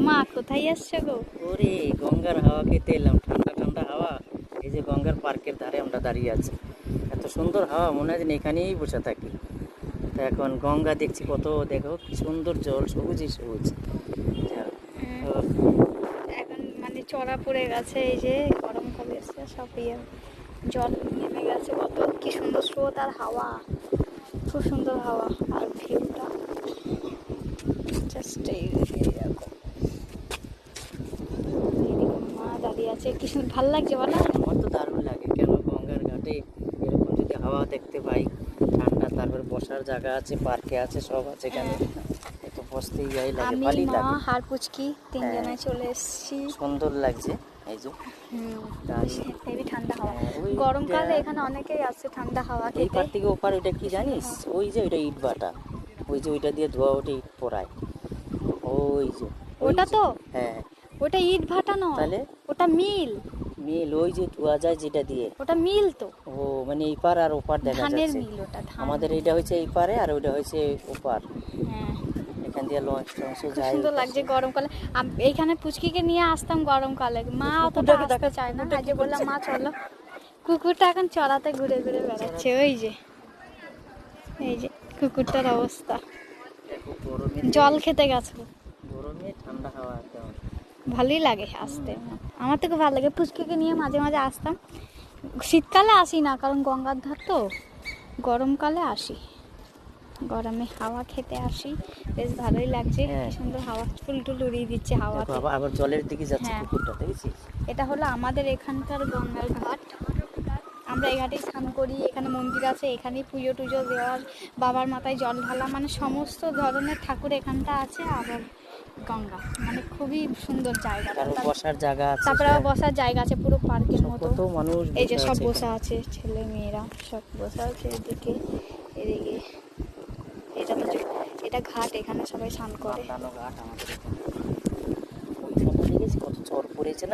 মা কোথায় আসছো গো? ওরে গঙ্গার হাওয়া খেতে এলাম, ঠান্ডা ঠান্ডা হাওয়া। এই যে গঙ্গার পার্কের ধারে আমরা দাঁড়িয়ে আছি, এত সুন্দর হাওয়া, মনে হয় যেন এখানেই বসে থাকি। তো এখন গঙ্গা দেখছি, কত দেখো কি সুন্দর জল, সবুজই সবুজ। তো এখন মানে চড়া পড়ে গেছে, এই যে গরমকালে এসে সব জল নেমে গেছে, কত কি সুন্দর স্রোত আর হাওয়া, খুব সুন্দর হাওয়া আর ভিউটা জাস্ট এইরকম। মা দাঁড়িয়ে আছে, কি সুন্দর ভালো লাগছে বলো। আমার তো দারুণ লাগে, কেন গঙ্গার ঘাটে এরকম যদি হাওয়া দেখতে পাই, ঠান্ডা, তারপর বসার জায়গা আছে, পার্কে আছে, সব আছে এখানে। তো বসতেই যাই লাগে, আমি ভালোই মা লাগে। আর পুচকি তিনজনে চলে এসেছি। সুন্দর লাগছে এই যে হেভি ঠান্ডা হাওয়া। ওইটা গরমকালে এখানে অনেকেই আসছে ঠান্ডা হাওয়া এই খেতে। পার থেকে ওপার, ওইটা কি জানিস? ওই যে ওইটা ইট ভাটা, ওই যে ওইটা দিয়ে ধোয়া ওঠে, ইট পোড়ায়। ওই যে ওটা তো হ্যাঁ, ওটা ইট ভাটা নয়, তাহলে ওটা মিল। মিল, ওই যে ধোয়া যায় যেটা দিয়ে, ওটা মিল তো, ও মানে এই পার আর ওপার দেখা ধানের যাচ্ছে। মিল ওটা, ধান। আমাদের এইটা হচ্ছে এই পারে আর ওইটা হচ্ছে ওপার। হ্যাঁ, এখান দিয়ে লঞ্চ টঞ্চ খুব যায়। সুন্দর লাগছে গরমকালে। এইখানে পুচকিকে নিয়ে আসতাম গরমকালে, মা অতটা কুকুরটাকে আসতে চায় না, আজ বললাম মা চলো। কুকুরটা এখন চড়াতে ঘুরে ঘুরে বেড়াচ্ছে, ওই যে এই যে কুকুরটার অবস্থা। জল খেতে গেছে, গরমে ঠান্ডা হাওয়া একদম ভালোই লাগে আসতে। আমার তো খুব ভালো লাগে, পুচকিকে নিয়ে মাঝে মাঝে আসতাম। শীতকালে আসি না, কারণ গঙ্গার ধার তো। গরমকালে আসি, গরমে হাওয়া খেতে আসি, বেশ ভালোই লাগছে। কি সুন্দর হাওয়া, ফুল টুল উড়িয়ে দিচ্ছে হাওয়াতে। আবার জলের দিকে যাচ্ছে হ্যাঁ। কুকুরটা, দেখেছিস? এটা হলো আমাদের এখানকার গঙ্গার ঘাট। আমরা এই ঘাটেই স্নান করি, এখানে মন্দির আছে, এখানেই পুজো টুজো দেওয়ার, বাবার মাথায় জল ঢালা, মানে সমস্ত ধরনের ঠাকুর এখানটা আছে। আবার গঙ্গা মানে খুবই সুন্দর জায়গা। বসার জায়গা আছে, তারপরে আবার বসার জায়গা আছে পুরো পার্কের মতো। কত মানুষ এই যে সব বসে আছে, ছেলে মেয়েরা সব বসে আছে এদিকে এদিকে। এটা তো এটা ঘাট, এখানে সবাই স্নান করে। ঘাট আমাদের এখানে। ওইখানটা দেখেছি কত চর পড়েছে না।